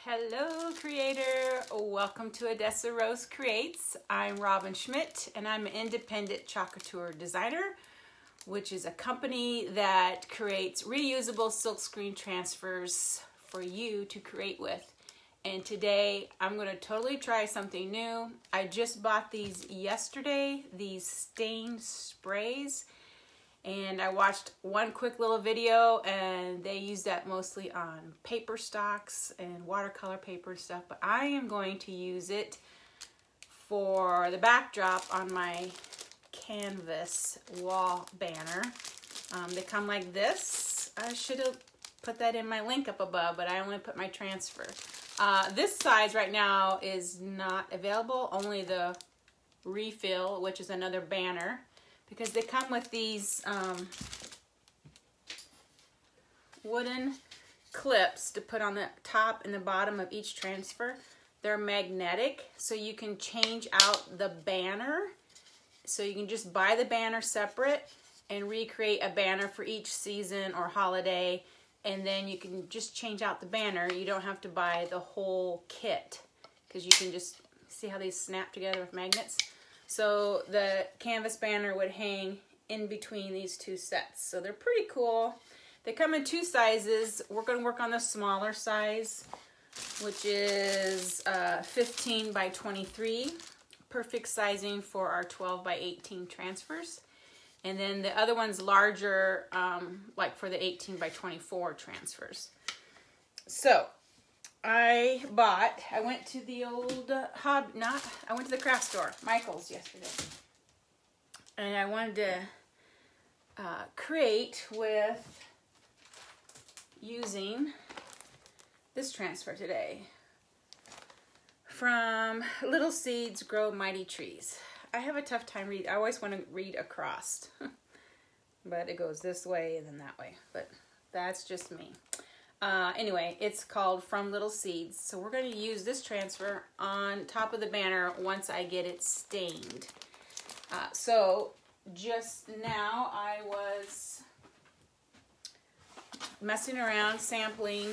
Hello creator, welcome to Odessa Rose Creates. I'm Robin Schmidt and I'm an independent Couture designer, which is a company that creates reusable silkscreen transfers for you to create with. And today I'm going to totally try something new. I just bought these yesterday, these stain sprays. And I watched one quick little video and they use that mostly on paper stocks and watercolor paper and stuff. But I am going to use it for the backdrop on my canvas wall banner. They come like this. I should have put that in my link up above, but I only put my transfer. This size right now is not available, only the refill, which is another banner. Because they come with these wooden clips to put on the top and the bottom of each transfer. They're magnetic, so you can change out the banner. So you can just buy the banner separate and recreate a banner for each season or holiday, and then you can just change out the banner. You don't have to buy the whole kit because you can just see how these snap together with magnets. So the canvas banner would hang in between these two sets. So they're pretty cool. They come in two sizes. We're going to work on the smaller size, which is 15 by 23. Perfect sizing for our 12 by 18 transfers. And then the other one's larger, like for the 18 by 24 transfers. So I went to the old I went to the craft store, Michael's, yesterday. And I wanted to create with using this transfer today. From Little Seeds Grow Mighty Trees. I have a tough time reading. I always want to read across. But it goes this way and then that way. But that's just me. Anyway, it's called From Little Seeds. So we're going to use this transfer on top of the banner once I get it stained. So just now I was messing around, sampling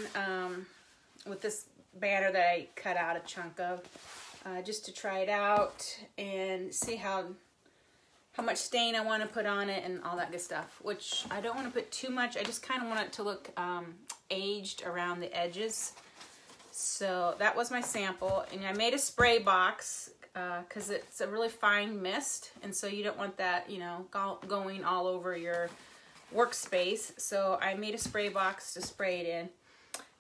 with this banner that I cut out a chunk of just to try it out and see how much stain I want to put on it and all that good stuff, which I don't want to put too much. I just kind of want it to look aged around the edges. So that was my sample, and I made a spray box because it's a really fine mist, and so you don't want that, you know, going all over your workspace. So I made a spray box to spray it in.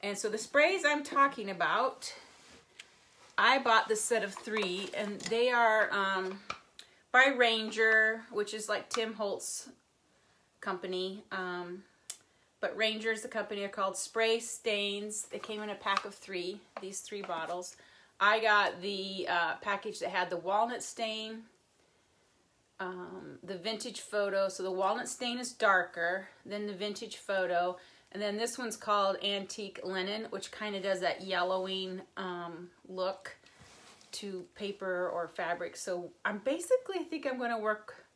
And so the sprays I'm talking about, I bought this set of 3, and they are by Ranger, which is like Tim Holtz company. But Ranger is the company. They're called Spray Stains. They came in a pack of 3, these 3 bottles. I got the package that had the walnut stain, the vintage photo. So the walnut stain is darker than the vintage photo. And then this one's called Antique Linen, which kind of does that yellowing look to paper or fabric. So I think I'm going to work,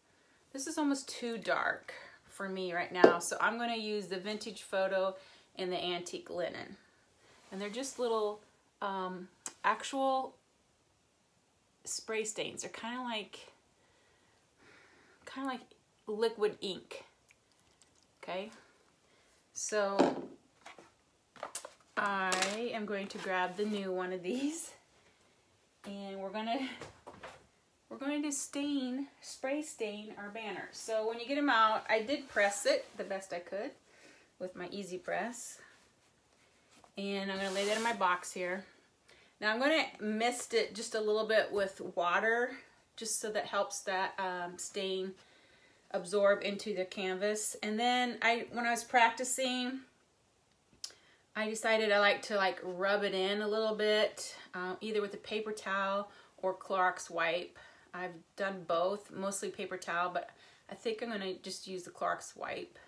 this is almost too dark for me right now. So I'm going to use the vintage photo and the antique linen. And they're just little actual spray stains. They're kind of like liquid ink. Okay. So I am going to grab the new one of these, and we're going to spray stain our banner. So when you get them out, I did press it the best I could with my easy press. And I'm going to lay that in my box here. Now I'm going to mist it just a little bit with water, just so that helps that stain absorb into the canvas. And then when I was practicing, I decided I like to rub it in a little bit, either with a paper towel or Clorox wipe. I've done both, mostly paper towel, but I think I'm going to just use the Clorox wipe.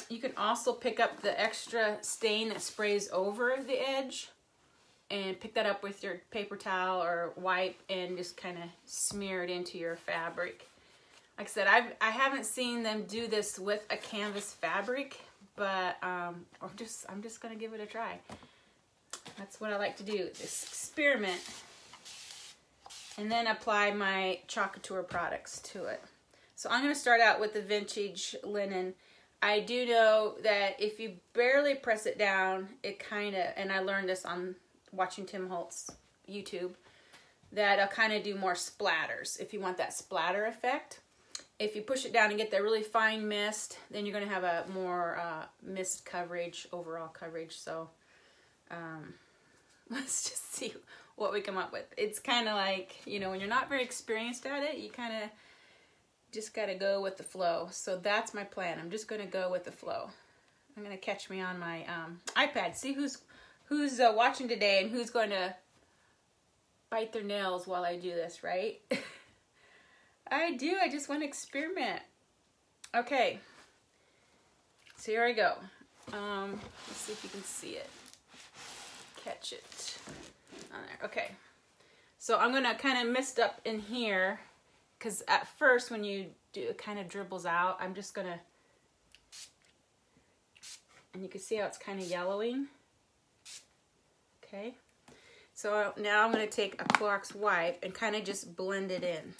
You can also pick up the extra stain that sprays over the edge and pick that up with your paper towel or wipe and just kind of smear it into your fabric. Like I said, I haven't seen them do this with a canvas fabric, but I'm just gonna give it a try. That's what I like to do, this experiment. And then apply my Couture products to it. So I'm going to start out with the vintage linen. I do know that if you barely press it down, it kind of, and I learned this on watching Tim Holtz YouTube, that I'll kind of do more splatters if you want that splatter effect. If you push it down and get that really fine mist, then you're going to have a more mist coverage, overall coverage. So let's just see what we come up with. It's kind of like, you know, when you're not very experienced at it, you kind of just got to go with the flow. So that's my plan. I'm just going to go with the flow. I'm going to catch me on my iPad. See who's watching today and who's going to bite their nails while I do this, right? I do. I just want to experiment. Okay. So here I go. Let's see if you can see it. Catch it on there. Okay. So I'm going to kind of mist up in here, because at first when you do, it kind of dribbles out. I'm just going to, and you can see how it's kind of yellowing. Okay. So now I'm going to take a Clorox wipe and kind of just blend it in.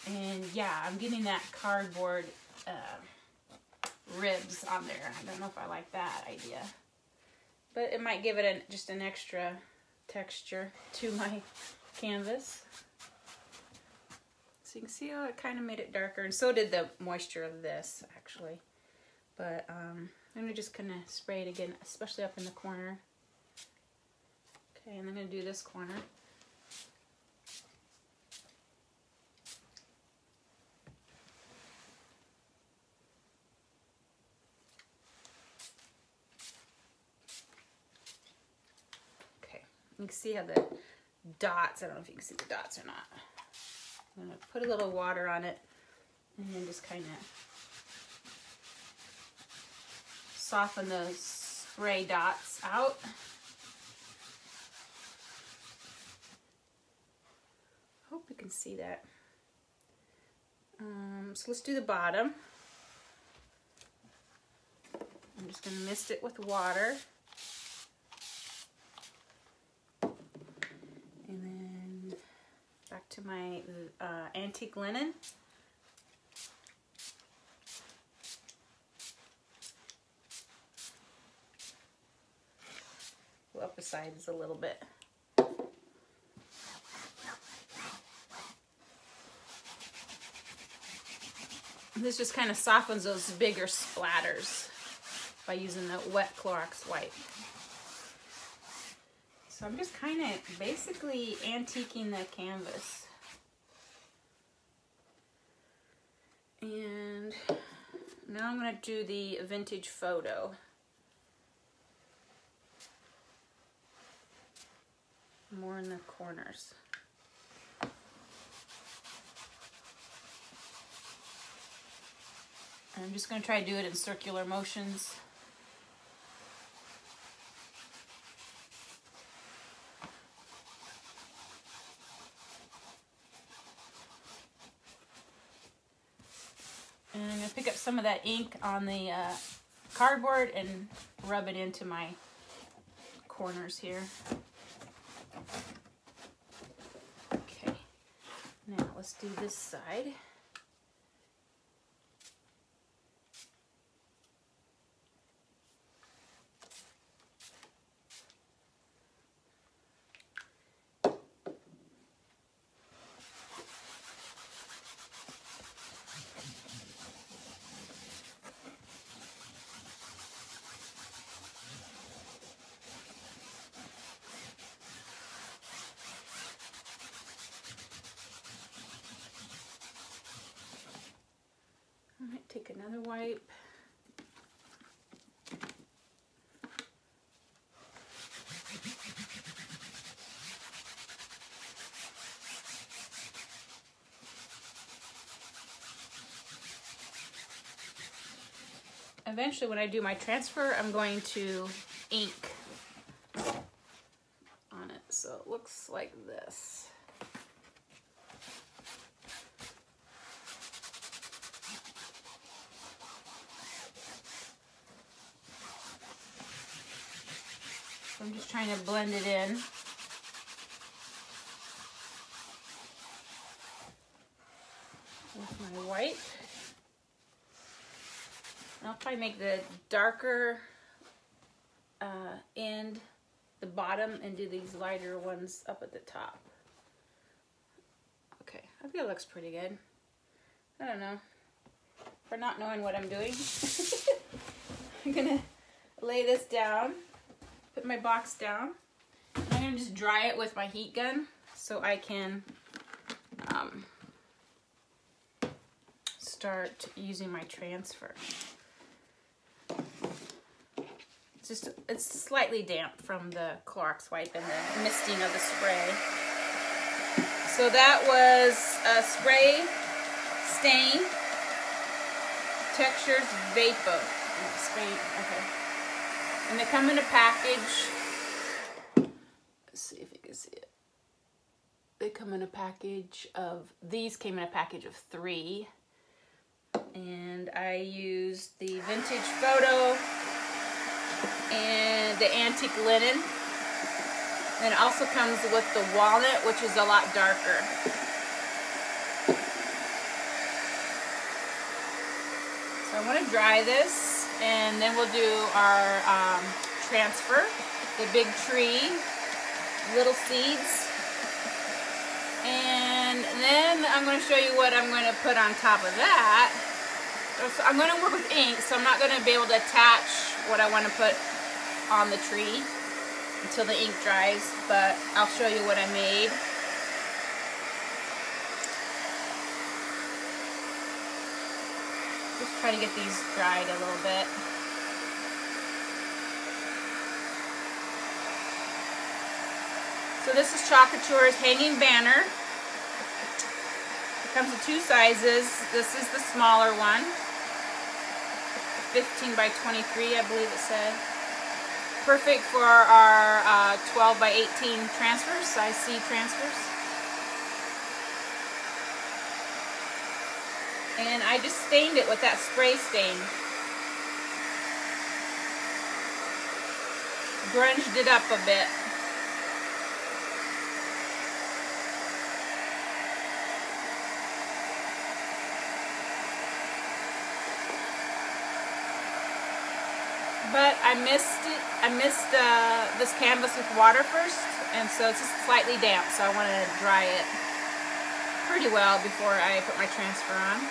And yeah, I'm getting that cardboard ribs on there. I don't know if I like that idea, but it might give it just an extra texture to my canvas. So you can see how it kind of made it darker, and so did the moisture of this actually. But I'm going to just kind of spray it again, especially up in the corner. Okay, and I'm going to do this corner. You can see how the dots, I don't know if you can see the dots or not. I'm going to put a little water on it and then just kind of soften those spray dots out. Hope you can see that. So let's do the bottom. I'm just going to mist it with water. And then back to my antique linen. Go up the sides a little bit. This just kind of softens those bigger splatters by using the wet Clorox wipe. So I'm just kind of basically antiquing the canvas. And now I'm going to do the vintage photo. More in the corners. And I'm just going to try to do it in circular motions. And I'm going to pick up some of that ink on the cardboard and rub it into my corners here. Okay, now let's do this side. I might take another wipe. Eventually, when I do my transfer, I'm going to ink on it, so it looks like this. So I'm just trying to blend it in. With my white. I'll probably make the darker end the bottom and do these lighter ones up at the top. Okay, I think it looks pretty good. I don't know. For not knowing what I'm doing. I'm gonna lay this down, put my box down. I'm gonna just dry it with my heat gun so I can start using my transfer. It's slightly damp from the Clorox wipe and the misting of the spray. So that was a spray stain textures vapor. Okay. And they come in a package. Let's see if you can see it. They come in a package of, these came in a package of 3. And I used the vintage photo and the antique linen. And it also comes with the walnut, which is a lot darker. So I want to dry this, and then we'll do our transfer, the big tree, little seeds. And then I'm going to show you what I'm going to put on top of that. So I'm going to work with ink, so I'm not going to be able to attach what I want to put on the tree until the ink dries, but I'll show you what I made. Just try to get these dried a little bit. So this is Couture's hanging banner. It comes in 2 sizes. This is the smaller one. 15 by 23, I believe it said. Perfect for our 12 by 18 transfers, size C transfers. And I just stained it with that spray stain. Grunged it up a bit. But I missed it. I missed this canvas with water first, and so it's just slightly damp. So I want to dry it pretty well before I put my transfer on.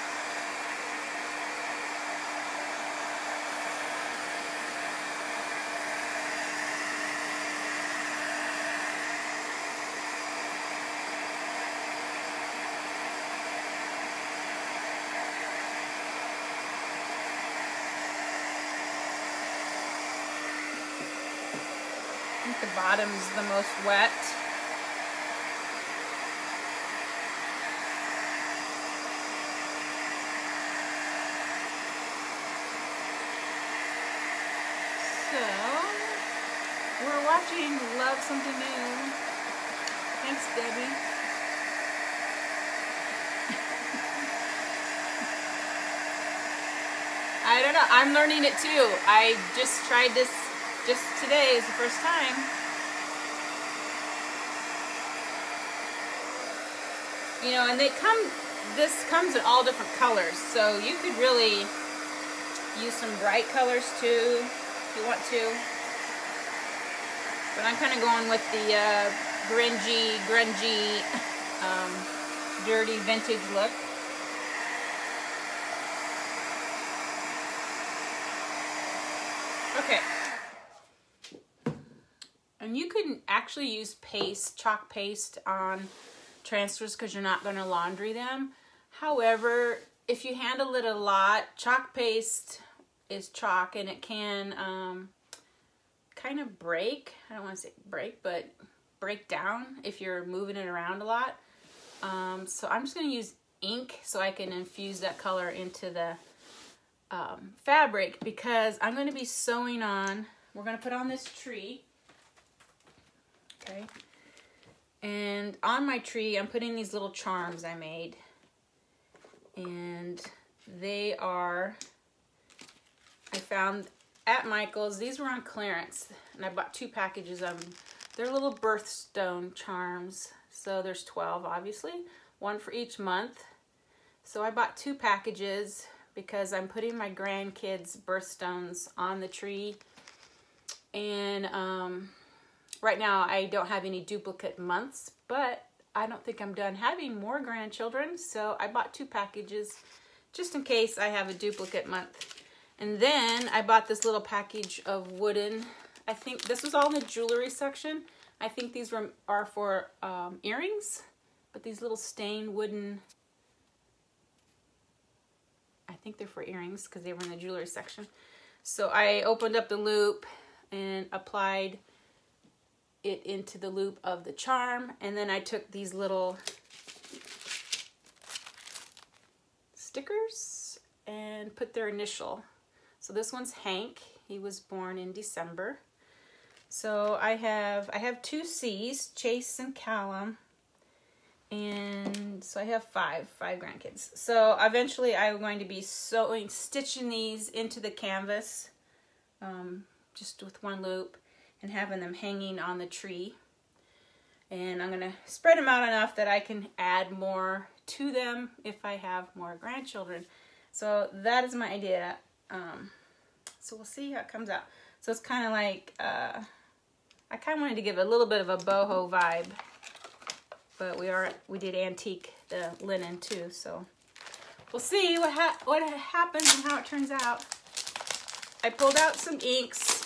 I think the bottom's the most wet. So, we're watching Love Something New. Thanks, Debbie. I don't know. I'm learning it too. I just tried this just today is the first time. You know, and this comes in all different colors, so you could really use some bright colors too if you want to. But I'm kind of going with the grungy, dirty vintage look. Okay. And you can actually use paste, chalk paste on transfers because you're not going to laundry them. However, if you handle it a lot, chalk paste is chalk and it can kind of break. I don't want to say break, but break down if you're moving it around a lot. So I'm just going to use ink so I can infuse that color into the fabric because I'm going to be sewing on, we're going to put on this tree. Okay. And on my tree, I'm putting these little charms I made. And they are, I found at Michael's. These were on clearance, and I bought 2 packages of them. They're little birthstone charms. So there's 12, obviously, 1 for each month. So I bought 2 packages because I'm putting my grandkids' birthstones on the tree. And right now I don't have any duplicate months, but I don't think I'm done having more grandchildren. So I bought 2 packages just in case I have a duplicate month. And then I bought this little package of wooden, I think this was all in the jewelry section. I think these are for earrings, but these little stained wooden, I think they're for earrings because they were in the jewelry section. So I opened up the loop and applied it into the loop of the charm, and then I took these little stickers and put their initial. So this one's Hank. He was born in December. So I have 2 C's, Chase and Callum, and so I have five grandkids. So eventually I'm going to be stitching these into the canvas, just with 1 loop, and having them hanging on the tree. And I'm gonna spread them out enough that I can add more to them if I have more grandchildren. So that is my idea. So we'll see how it comes out. So it's kind of like, I kind of wanted to give a little bit of a boho vibe, but we did antique the linen too. So we'll see what happens and how it turns out. I pulled out some inks.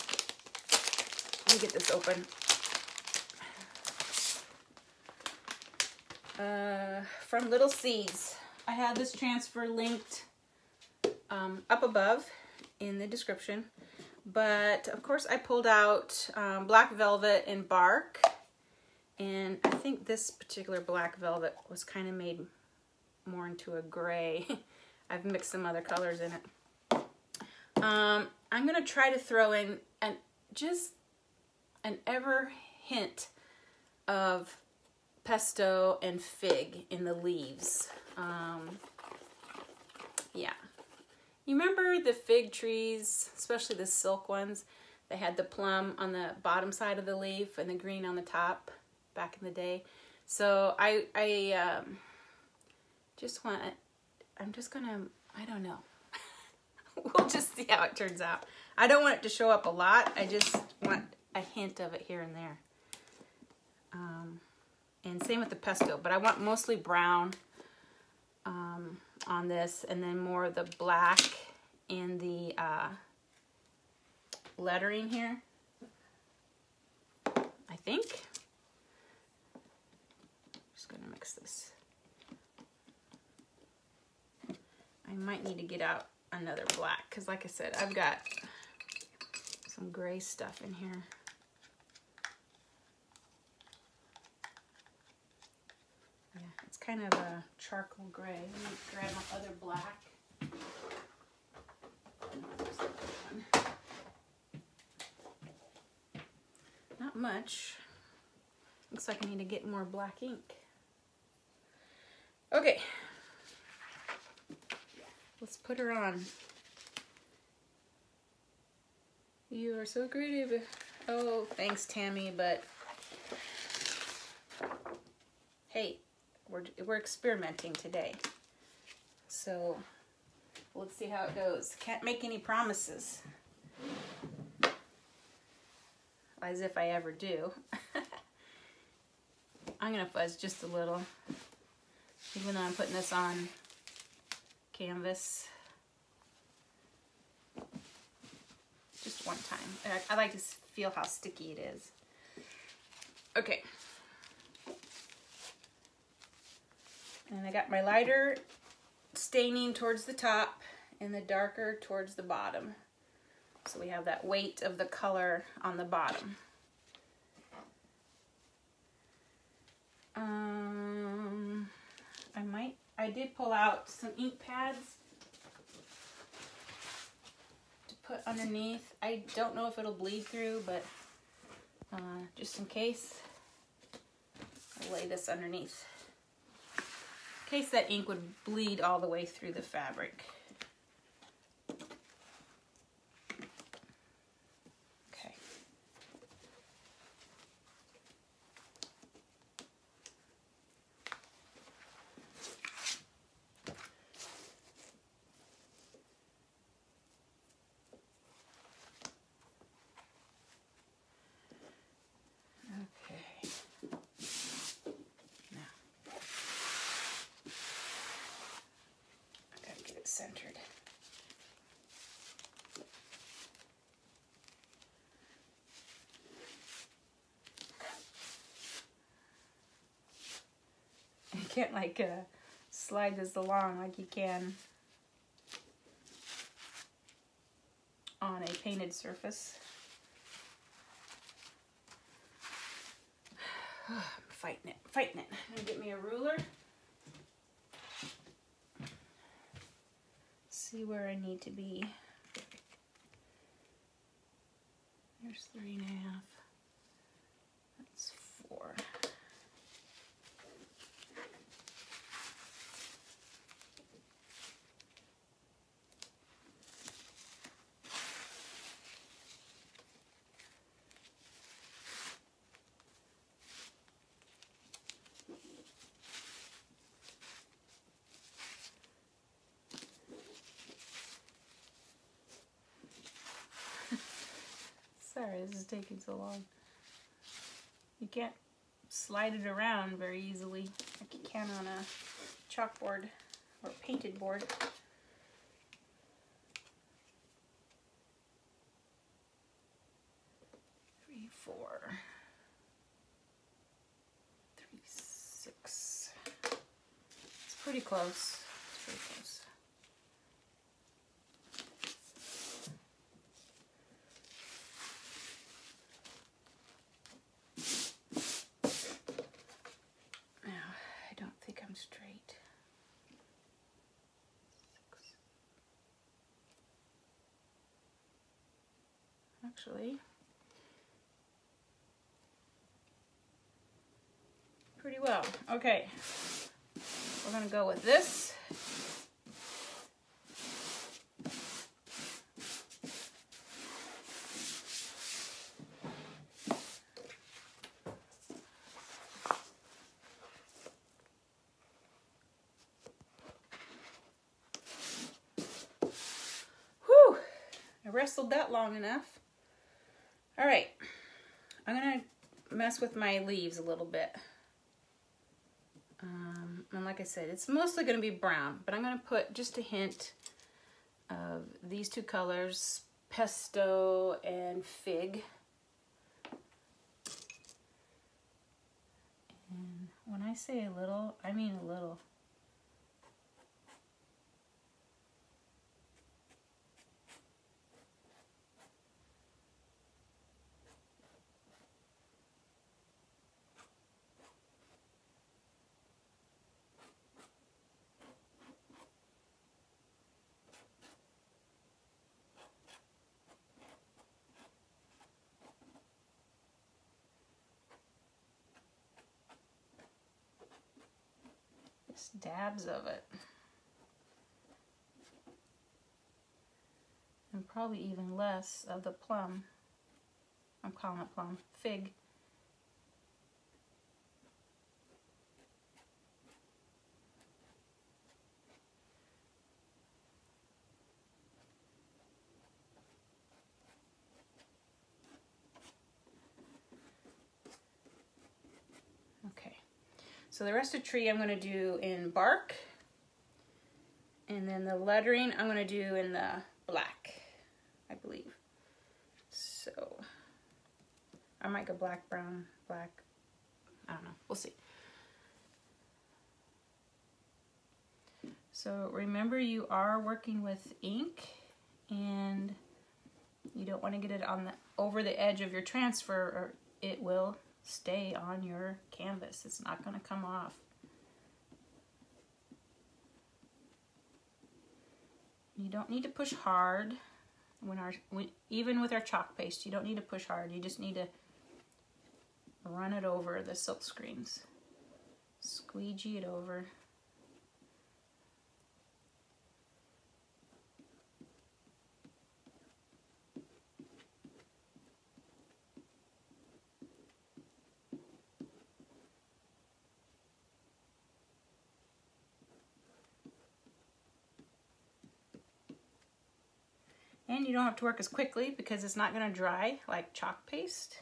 Let me get this open. From Little Seeds. I have this transfer linked up above in the description. But of course I pulled out black velvet and bark. And I think this particular black velvet was kind of made more into a gray. I've mixed some other colors in it. I'm going to try to throw in just an ever hint of pesto and fig in the leaves. Yeah. You remember the fig trees, especially the silk ones? They had the plum on the bottom side of the leaf and the green on the top back in the day. So I don't know. We'll just see how it turns out. I don't want it to show up a lot. I just want a hint of it here and there. And same with the pesto, but I want mostly brown on this, and then more of the black in the lettering here, I think. Just gonna mix this. I might need to get out another black, because like I said, I've got some gray stuff in here. Yeah, it's kind of a charcoal gray. Let me grab my other black. Not much. Looks like I need to get more black ink. Okay. Let's put her on. You are so creative. Oh, thanks, Tammy, but hey, we're experimenting today. So let's see how it goes. Can't make any promises. As if I ever do. I'm gonna fuzz just a little, even though I'm putting this on canvas. Just one time. I like to feel how sticky it is. Okay. And I got my lighter staining towards the top and the darker towards the bottom. So we have that weight of the color on the bottom. I did pull out some ink pads to put underneath. I don't know if it'll bleed through, but just in case, I'll lay this underneath. In case that ink would bleed all the way through the fabric. centered. You can't like slide this along like you can on a painted surface. I'm fighting it. I'm gonna get me a ruler. See where I need to be. There's 3.5. That's 4. Sorry, this is taking so long. You can't slide it around very easily like you can on a chalkboard or painted board. Three, 4, 3, 6. It's pretty close. It's pretty close. Straight. 6. Actually, pretty well. Okay, we're gonna go with this. Wrestled that long enough. All right, I'm gonna mess with my leaves a little bit. And like I said, it's mostly gonna be brown, but I'm gonna put just a hint of these two colors, pesto and fig. And when I say a little, I mean a little. Just dabs of it. And probably even less of the plum. I'm calling it plum. Fig. Okay. So the rest of the tree I'm going to do in bark. And then the lettering I'm going to do in the black, I believe. So I might go black, brown, black. I don't know. We'll see. So remember, you are working with ink and you don't want to get it on the over the edge of your transfer or it will stay on your canvas. It's not going to come off. You don't need to push hard even with our chalk paste. You don't need to push hard. You just need to run it over the silk screens. Squeegee it over. And you don't have to work as quickly because it's not going to dry like chalk paste.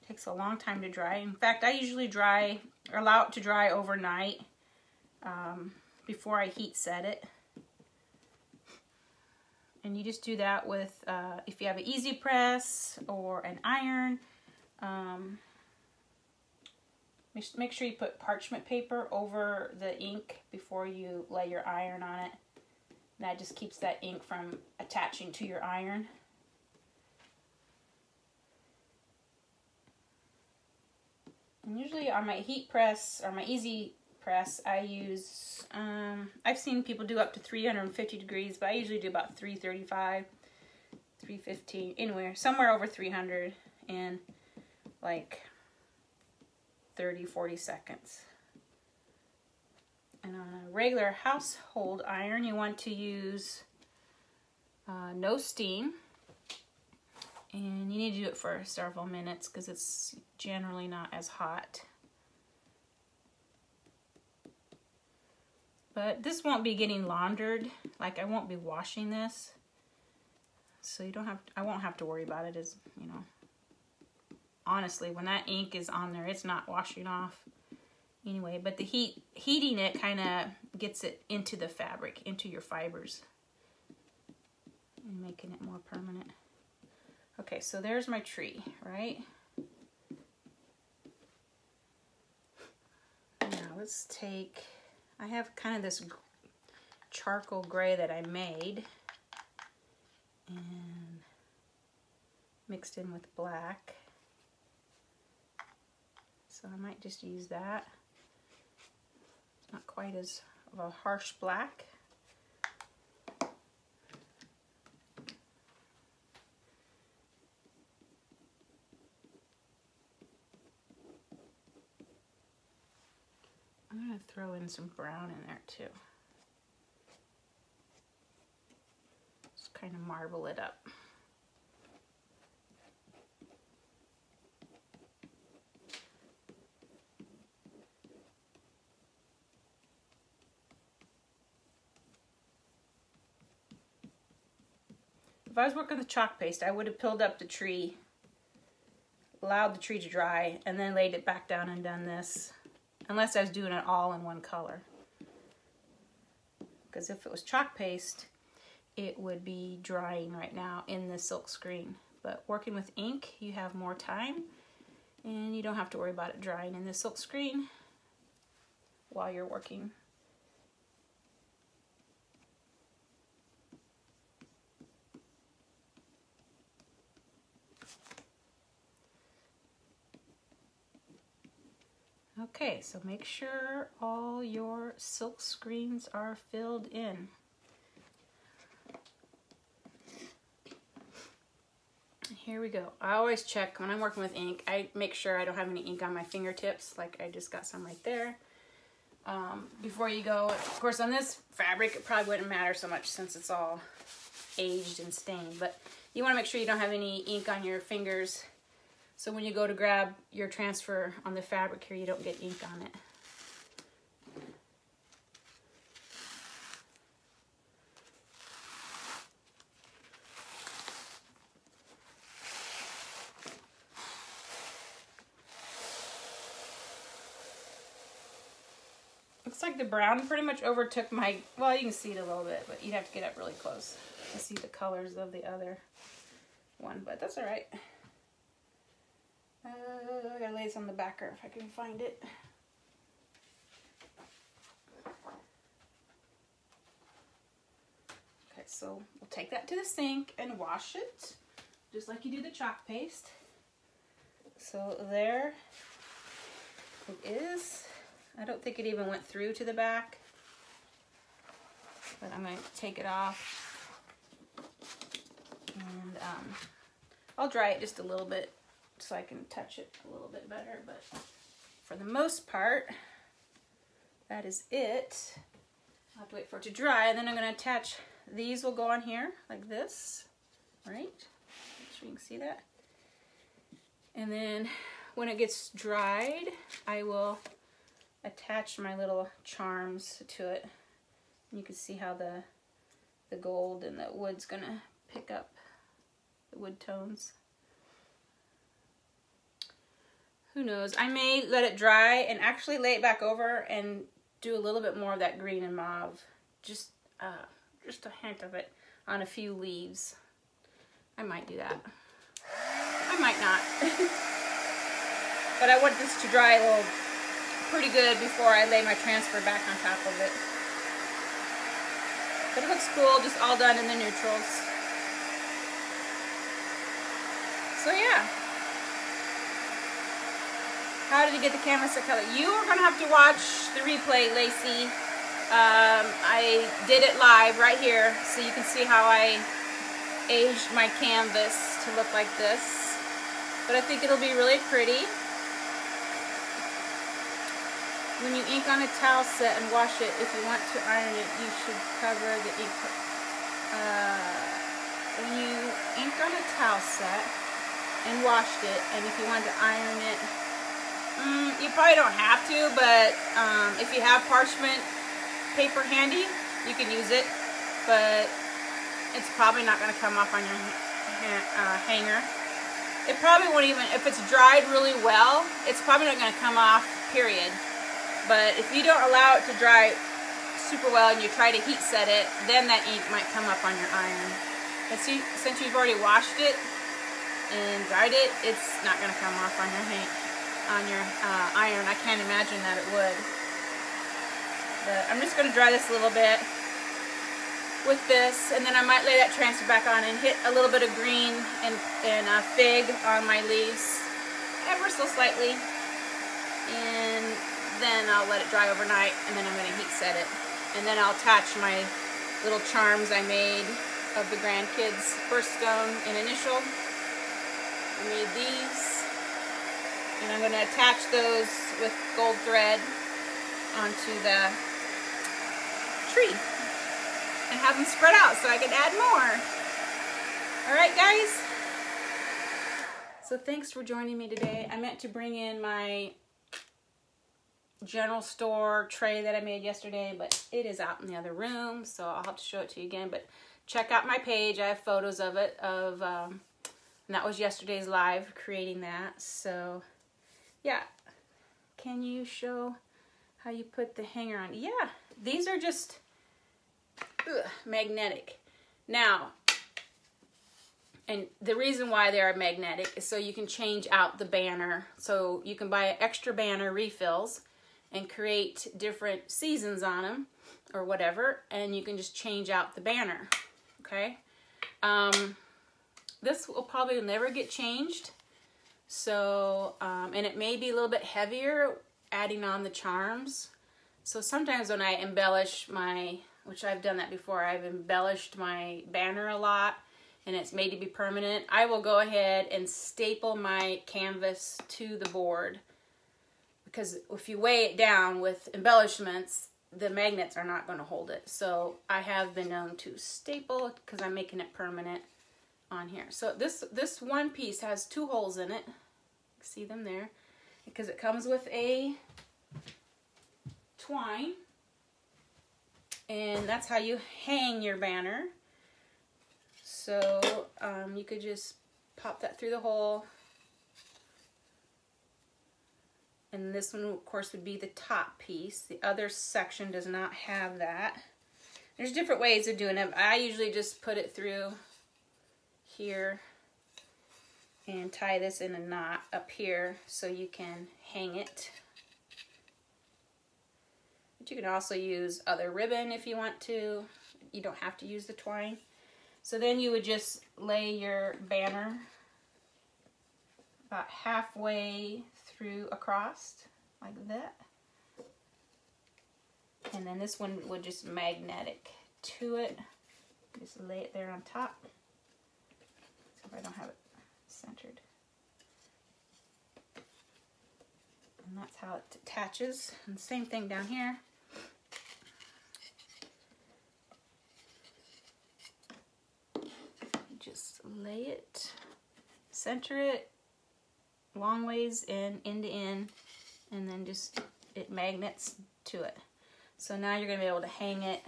It takes a long time to dry. In fact, I usually allow it to dry overnight before I heat set it. And you just do that with, if you have an easy press or an iron, make sure you put parchment paper over the ink before you lay your iron on it. That just keeps that ink from attaching to your iron. And usually on my heat press or my easy press, I use, I've seen people do up to 350 degrees, but I usually do about 335, 315, anywhere, somewhere over 300 in like 30, 40 seconds. And on a regular household iron, you want to use no steam. And you need to do it for several minutes because it's generally not as hot. But this won't be getting laundered. Like, I won't be washing this. So you don't have to, I won't have to worry about it, as you know. Honestly, when that ink is on there, it's not washing off anyway, but the heating it kind of gets it into the fabric, into your fibers, and making it more permanent. Okay, so there's my tree, right? Now let's take, I have kind of this charcoal gray that I made and mixed in with black. So I might just use that. It's not quite as of a harsh black. I'm going to throw in some brown in there too. Just kind of marble it up. If I was working with chalk paste, I would have peeled up the tree, allowed the tree to dry, and then laid it back down and done this. Unless I was doing it all in one color. Because if it was chalk paste, it would be drying right now in the silk screen. But working with ink, you have more time, and you don't have to worry about it drying in the silk screen while you're working. Okay, so make sure all your silk screens are filled in. Here we go. I always check when I'm working with ink. I make sure I don't have any ink on my fingertips, like I just got some right there. Before you go, of course on this fabric it probably wouldn't matter so much since it's all aged and stained, but you want to make sure you don't have any ink on your fingers. So when you go to grab your transfer on the fabric here, you don't get ink on it. Looks like the brown pretty much overtook my, well, you can see it a little bit, but you'd have to get up really close to see the colors of the other one, but that's all right. I gotta lay this on the backer if I can find it. Okay, so we'll take that to the sink and wash it, just like you do the chalk paste. So there it is. I don't think it even went through to the back, but I'm going to take it off, and I'll dry it just a little bit so I can touch it a little bit better, but for the most part, that is it. I'll have to wait for it to dry, and then I'm going to attach, these will go on here like this, right? Make sure you can see that. And then when it gets dried, I will attach my little charms to it. You can see how the gold and the wood's going to pick up the wood tones. Who knows? I may let it dry and actually lay it back over and do a little bit more of that green and mauve. Just just a hint of it on a few leaves. I might do that. I might not. But I want this to dry a little pretty good before I lay my transfer back on top of it. But it looks cool, just all done in the neutrals. So yeah. How did you get the canvas to color? You are gonna have to watch the replay, Lacey. I did it live right here, so you can see how I aged my canvas to look like this. But I think it'll be really pretty. When you ink on a towel set and wash it, if you want to iron it, you should cover the ink. When you ink on a towel set and washed it, and if you want to iron it, you probably don't have to, but if you have parchment paper handy, you can use it, but it's probably not going to come off on your hanger. It probably won't even, if it's dried really well, it's probably not going to come off, period. But if you don't allow it to dry super well and you try to heat set it, then that ink might come up on your iron. But see, since you've already washed it and dried it, it's not going to come off on your iron. I can't imagine that it would. But I'm just going to dry this a little bit with this, and then I might lay that transfer back on and hit a little bit of green and fig on my leaves, ever so slightly, and then I'll let it dry overnight, and then I'm going to heat set it, and then I'll attach my little charms I made of the grandkids' birthstone and initial. I made these, and I'm going to attach those with gold thread onto the tree and have them spread out so I can add more. Alright guys, so thanks for joining me today. I meant to bring in my general store tray that I made yesterday, but it is out in the other room, so I'll have to show it to you again. But check out my page, I have photos of it, and that was yesterday's live creating that. So yeah, can you show how you put the hanger on? Yeah, these are just magnetic. Now, and the reason why they are magnetic is so you can change out the banner. So you can buy extra banner refills and create different seasons on them or whatever, and you can just change out the banner, okay? This will probably never get changed. So, and it may be a little bit heavier adding on the charms. So sometimes when I embellish my, which I've done that before, I've embellished my banner a lot and it's made to be permanent, I will go ahead and staple my canvas to the board, because if you weigh it down with embellishments, the magnets are not going to hold it. So I have been known to staple because I'm making it permanent on here. So this one piece has 2 holes in it. See them there? Because it comes with a twine, and that's how you hang your banner. So you could just pop that through the hole, and this one of course would be the top piece. The other section does not have that. There's different ways of doing it. I usually just put it through here and tie this in a knot up here so you can hang it. But you can also use other ribbon if you want to. You don't have to use the twine. So then you would just lay your banner about halfway through across like that. And then this one would just magnetic to it. Just lay it there on top. So if I don't have it centered. And that's how it attaches. And the same thing down here. Just lay it, center it long ways in, end to end, and then just it magnets to it. So now you're going to be able to hang it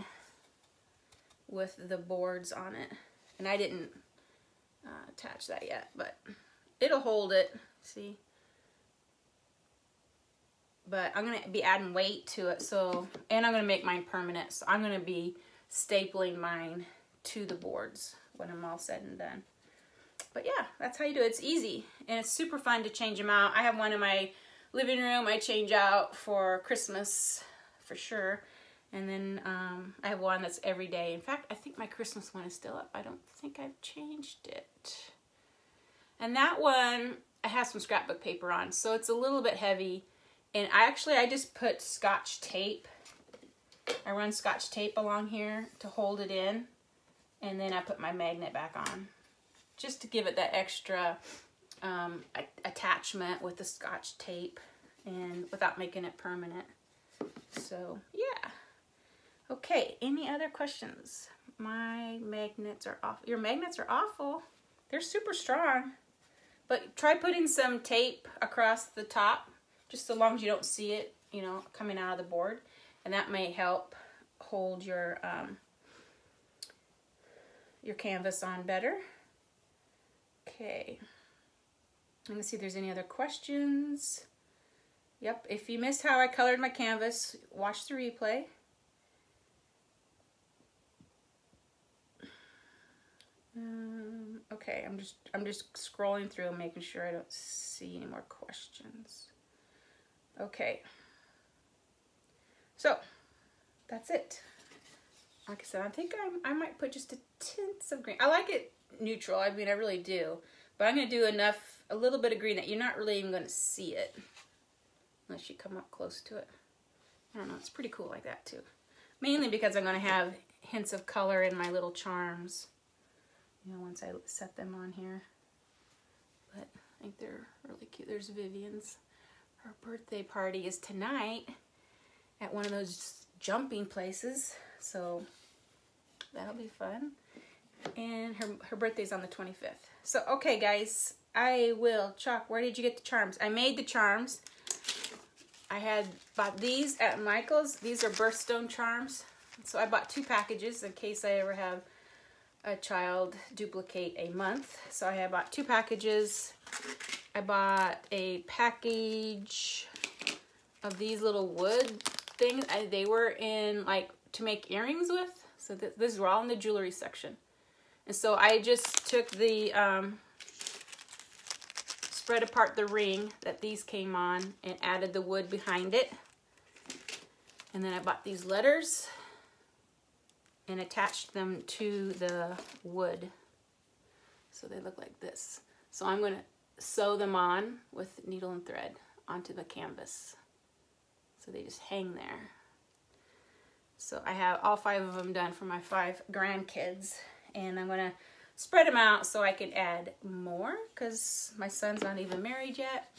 with the boards on it. And I didn't attach that yet, but it'll hold it, see? But I'm going to be adding weight to it, so, and I'm going to make mine permanent, so I'm going to be stapling mine to the boards when I'm all said and done. But yeah, that's how you do it. It's easy, and it's super fun to change them out. I have one in my living room I change out for Christmas for sure. And then I have one that's every day. In fact, I think my Christmas one is still up. I don't think I've changed it. And that one, I have some scrapbook paper on, so it's a little bit heavy. And I just put Scotch tape. I run Scotch tape along here to hold it in. And then I put my magnet back on, just to give it that extra attachment with the Scotch tape and without making it permanent. So yeah. Okay, any other questions? My magnets are off. Your magnets are awful. They're super strong. But try putting some tape across the top, just so long as you don't see it, you know, coming out of the board. And that may help hold your canvas on better. Okay. Let me see if there's any other questions. Yep, if you missed how I colored my canvas, watch the replay. Okay, I'm just scrolling through and making sure I don't see any more questions. Okay. So, that's it. Like I said, I think I might put just a tint of green. I like it neutral. I mean, I really do. But I'm going to do a little bit of green that you're not really even going to see it. Unless you come up close to it. I don't know. It's pretty cool like that, too. Mainly because I'm going to have hints of color in my little charms. You know, once I set them on here. But I think they're really cute. There's Vivian's. Her birthday party is tonight at one of those jumping places. So that'll be fun. And her birthday's on the 25th. So, okay, guys. I will chalk. Where did you get the charms? I made the charms. I had bought these at Michael's. These are birthstone charms. So I bought 2 packages in case I ever have a child duplicate a month. So I bought 2 packages. I bought a package of these little wood things. They were in like to make earrings with. So these were all in the jewelry section. And so I just took the spread apart the ring that these came on and added the wood behind it. And then I bought these letters and attached them to the wood. So they look like this. So I'm going to sew them on with needle and thread onto the canvas. So they just hang there. So I have all 5 of them done for my 5 grandkids. And I'm going to spread them out so I can add more because my son's not even married yet.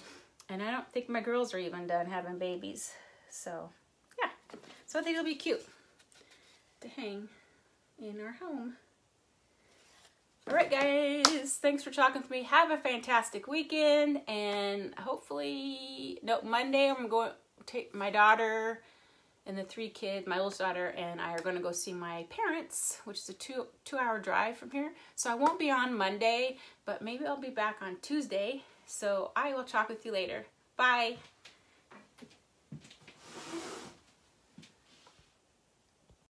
And I don't think my girls are even done having babies. So, yeah. So I think it'll be cute to hang in our home. All right, guys. Thanks for talking with me. Have a fantastic weekend. And hopefully, Monday I'm going to take my daughter and the 3 kids, my oldest daughter and I are going to go see my parents, which is a two-hour drive from here. So I won't be on Monday, but maybe I'll be back on Tuesday. So I will talk with you later. Bye.